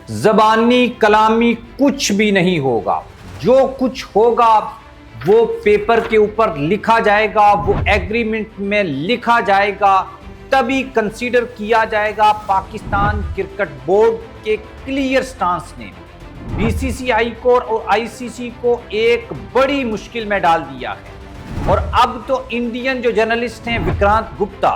ज़बानी कलामी कुछ भी नहीं होगा। जो कुछ होगा वो पेपर के ऊपर लिखा जाएगा, वो एग्रीमेंट में लिखा जाएगा, तभी कंसीडर किया जाएगा। पाकिस्तान क्रिकेट बोर्ड के क्लियर स्टांस ने बीसीसीआई को और आईसीसी को एक बड़ी मुश्किल में डाल दिया है। और अब तो इंडियन जो जर्नलिस्ट हैं विक्रांत गुप्ता,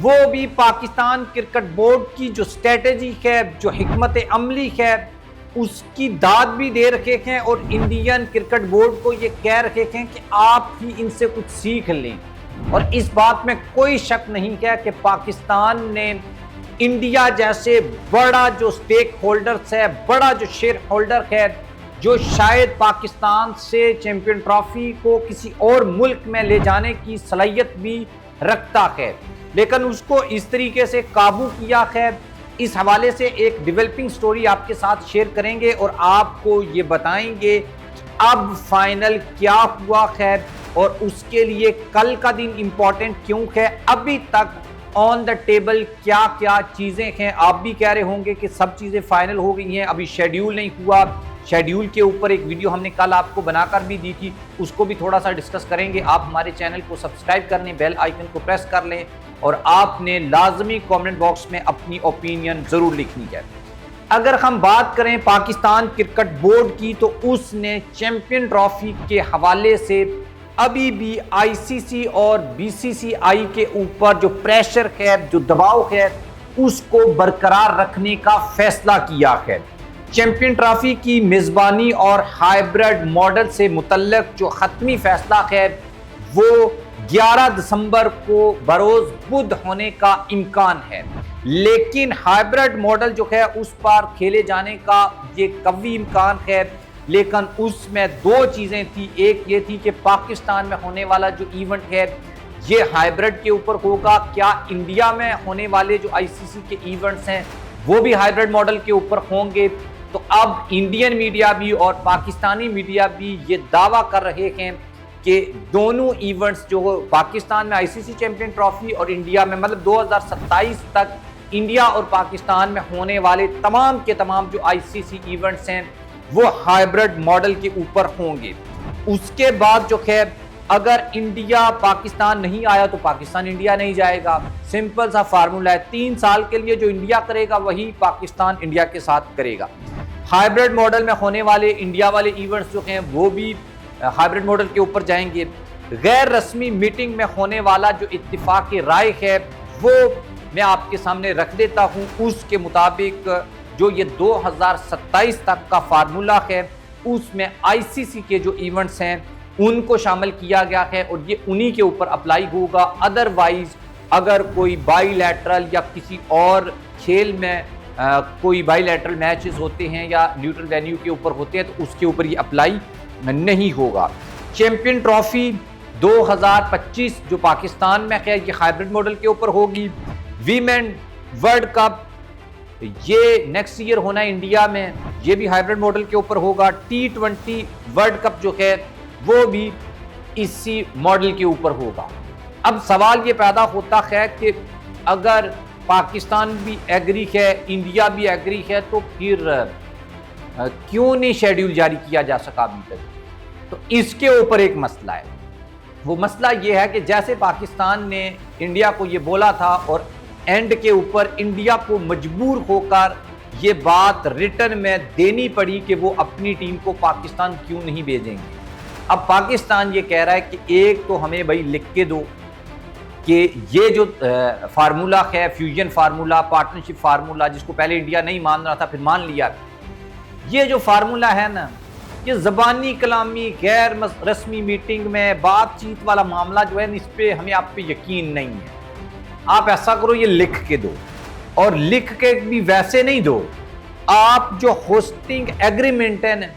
वो भी पाकिस्तान क्रिकेट बोर्ड की जो स्ट्रेटेजी है, जो हिकमत अमली है, उसकी दाद भी दे रखे हैं और इंडियन क्रिकेट बोर्ड को ये कह रखे हैं कि आप ही इनसे कुछ सीख लें। और इस बात में कोई शक नहीं है कि पाकिस्तान ने इंडिया जैसे बड़ा जो स्टेक होल्डर्स है, बड़ा जो शेयर होल्डर है, जो शायद पाकिस्तान से चैंपियन ट्रॉफी को किसी और मुल्क में ले जाने की सलाहियत भी रखता है, लेकिन उसको इस तरीके से काबू किया है। इस हवाले से एक डेवलपिंग स्टोरी आपके साथ शेयर करेंगे और आपको ये बताएंगे अब फाइनल क्या हुआ है और उसके लिए कल का दिन इंपॉर्टेंट क्यों है। अभी तक ऑन द टेबल क्या क्या चीज़ें हैं। आप भी कह रहे होंगे कि सब चीज़ें फाइनल हो गई हैं, अभी शेड्यूल नहीं हुआ। शेड्यूल के ऊपर एक वीडियो हमने कल आपको बनाकर भी दी थी, उसको भी थोड़ा सा डिस्कस करेंगे। आप हमारे चैनल को सब्सक्राइब कर लें, बेल आइकन को प्रेस कर लें और आपने लाजमी कमेंट बॉक्स में अपनी ओपिनियन ज़रूर लिखनी है। अगर हम बात करें पाकिस्तान क्रिकेट बोर्ड की, तो उसने चैंपियन ट्रॉफी के हवाले से अभी भी आईसीसी और बीसीसीआई के ऊपर जो प्रेशर है, जो दबाव है, उसको बरकरार रखने का फैसला किया है। चैंपियन ट्रॉफी की मेज़बानी और हाइब्रिड मॉडल से मुतल्लिक जो ख़त्मी फैसला है वो 11 दिसंबर को बरोज़ बुध होने का इम्कान है, लेकिन हाइब्रिड मॉडल जो है उस पर खेले जाने का ये कवी इम्कान है। लेकिन उसमें दो चीज़ें थी। एक ये थी कि पाकिस्तान में होने वाला जो इवेंट है ये हाइब्रिड के ऊपर होगा, क्या इंडिया में होने वाले जो आईसीसी के इवेंट्स हैं वो भी हाइब्रिड मॉडल के ऊपर होंगे। तो अब इंडियन मीडिया भी और पाकिस्तानी मीडिया भी ये दावा कर रहे हैं कि दोनों इवेंट्स जो पाकिस्तान में आईसीसी चैंपियन ट्रॉफी और इंडिया में, मतलब 2027 तक इंडिया और पाकिस्तान में होने वाले तमाम के तमाम जो आईसीसी इवेंट्स हैं वो हाइब्रिड मॉडल के ऊपर होंगे। उसके बाद जो है अगर इंडिया पाकिस्तान नहीं आया तो पाकिस्तान इंडिया नहीं जाएगा। सिंपल सा फार्मूला है। 3 साल के लिए जो इंडिया करेगा वही पाकिस्तान इंडिया के साथ करेगा। हाइब्रिड मॉडल में होने वाले इंडिया वाले इवेंट्स जो हैं वो भी हाइब्रिड मॉडल के ऊपर जाएंगे। गैर रस्मी मीटिंग में होने वाला जो इत्तिफाक राय है वो मैं आपके सामने रख देता हूँ। उसके मुताबिक जो ये 2027 तक का फार्मूला है उसमें आईसीसी के जो इवेंट्स हैं उनको शामिल किया गया है और ये उन्हीं के ऊपर अप्लाई होगा। अदरवाइज अगर कोई बाईलैटरल या किसी और खेल में कोई बाईलैटरल मैचेस होते हैं या न्यूट्रल वेन्यू के ऊपर होते हैं तो उसके ऊपर ये अप्लाई नहीं होगा। चैंपियन ट्रॉफी 2025 जो पाकिस्तान में है ये हाइब्रिड मॉडल के ऊपर होगी। वीमेन वर्ल्ड कप ये नेक्स्ट ईयर होना है इंडिया में, ये भी हाइब्रिड मॉडल के ऊपर होगा। T20 वर्ल्ड कप जो है वो भी इसी मॉडल के ऊपर होगा। अब सवाल ये पैदा होता है कि अगर पाकिस्तान भी एग्री है, इंडिया भी एग्री है, तो फिर क्यों नहीं शेड्यूल जारी किया जा सका अभी तक। तो इसके ऊपर एक मसला है। वो मसला ये है कि जैसे पाकिस्तान ने इंडिया को ये बोला था और एंड के ऊपर इंडिया को मजबूर होकर ये बात रिटर्न में देनी पड़ी कि वो अपनी टीम को पाकिस्तान क्यों नहीं भेजेंगे। अब पाकिस्तान ये कह रहा है कि एक तो हमें भाई लिख के दो कि ये जो फार्मूला है, फ्यूजन फार्मूला, पार्टनरशिप फार्मूला, जिसको पहले इंडिया नहीं मान रहा था फिर मान लिया, ये जो फार्मूला है ना, ये ज़बानी कलामी गैर रस्मी मीटिंग में बातचीत वाला मामला जो है इस पर हमें आप पे यकीन नहीं है। आप ऐसा करो, ये लिख के दो, और लिख के भी वैसे नहीं दो, आप जो होस्टिंग एग्रीमेंट है ना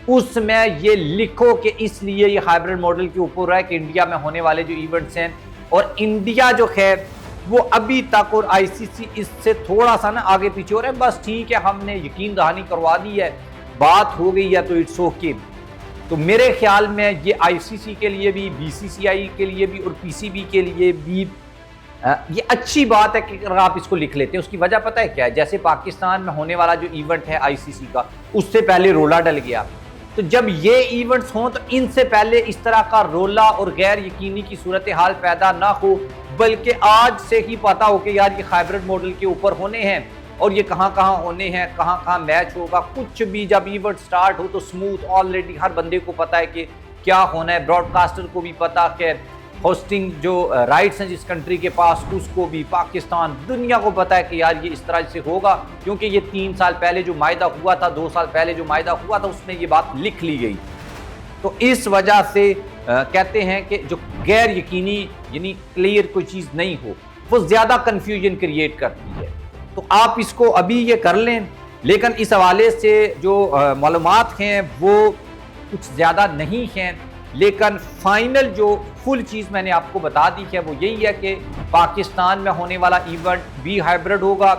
उसमें ये लिखो कि इसलिए ये हाइब्रिड मॉडल के ऊपर है कि इंडिया में होने वाले जो इवेंट्स हैं और इंडिया जो है वो अभी तक और आईसीसी इससे थोड़ा सा ना आगे पीछे हो रहा है। बस ठीक है, हमने यकीन दहानी करवा दी है, बात हो गई है तो इट्स ओके। तो मेरे ख्याल में ये आईसीसी के लिए भी, बीसीसीआई के लिए भी और पीसीबी के लिए भी ये अच्छी बात है कि अगर आप इसको लिख लेते हैं। उसकी वजह पता है क्या है? जैसे पाकिस्तान में होने वाला जो इवेंट है आईसीसी का, उससे पहले रोला डल गया। तो जब ये इवेंट्स हों तो इनसे पहले इस तरह का रोला और गैर यकीनी की सूरत हाल पैदा ना हो, बल्कि आज से ही पता हो कि यार ये हाइब्रिड मॉडल के ऊपर होने हैं और ये कहाँ कहाँ होने हैं, कहाँ कहाँ मैच होगा। कुछ भी जब इवेंट स्टार्ट हो तो स्मूथ, ऑलरेडी हर बंदे को पता है कि क्या होना है। ब्रॉडकास्टर को भी पता कि होस्टिंग जो राइट्स हैं जिस कंट्री के पास, उसको भी, पाकिस्तान, दुनिया को पता है कि यार ये इस तरह से होगा, क्योंकि ये 3 साल पहले जो मायदा हुआ था, 2 साल पहले जो मायदा हुआ था, उसमें ये बात लिख ली गई। तो इस वजह से कहते हैं कि जो गैर यकीनी यानी क्लियर कोई चीज़ नहीं हो, वो ज़्यादा कन्फ्यूजन क्रिएट करती है। तो आप इसको अभी ये कर लें, लेकिन इस हवाले से जो मालूमात हैं वो कुछ ज़्यादा नहीं हैं, लेकिन फाइनल जो फुल चीज़ मैंने आपको बता दी है वो यही है कि पाकिस्तान में होने वाला इवेंट भी हाइब्रिड होगा,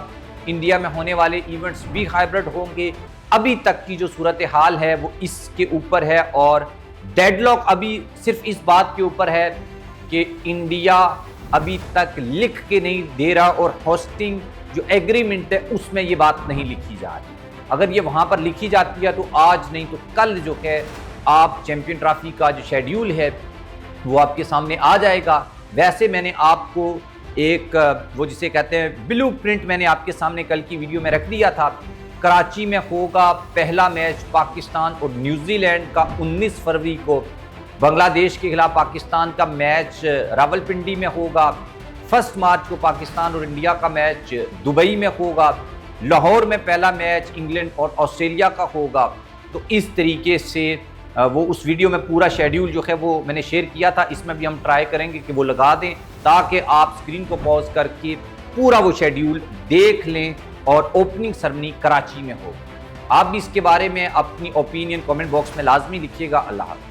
इंडिया में होने वाले इवेंट्स भी हाइब्रिड होंगे। अभी तक की जो सूरत हाल है वो इसके ऊपर है, और डेडलॉक अभी सिर्फ इस बात के ऊपर है कि इंडिया अभी तक लिख के नहीं दे रहा, और होस्टिंग जो एग्रीमेंट है उसमें ये बात नहीं लिखी जा रही। अगर ये वहाँ पर लिखी जाती है तो आज नहीं तो कल जो है आप चैंपियन ट्रॉफी का जो शेड्यूल है वो आपके सामने आ जाएगा। वैसे मैंने आपको एक वो जिसे कहते हैं ब्लूप्रिंट मैंने आपके सामने कल की वीडियो में रख दिया था। कराची में होगा पहला मैच पाकिस्तान और न्यूजीलैंड का 19 फरवरी को। बांग्लादेश के खिलाफ पाकिस्तान का मैच रावलपिंडी में होगा। 1 मार्च को पाकिस्तान और इंडिया का मैच दुबई में होगा। लाहौर में पहला मैच इंग्लैंड और ऑस्ट्रेलिया का होगा। तो इस तरीके से वो उस वीडियो में पूरा शेड्यूल जो है वो मैंने शेयर किया था, इसमें भी हम ट्राई करेंगे कि वो लगा दें ताकि आप स्क्रीन को पॉज करके पूरा वो शेड्यूल देख लें। और ओपनिंग सेरेमनी कराची में हो। आप भी इसके बारे में अपनी ओपिनियन कमेंट बॉक्स में लाजमी लिखिएगा। अल्लाह हाफ़िज़।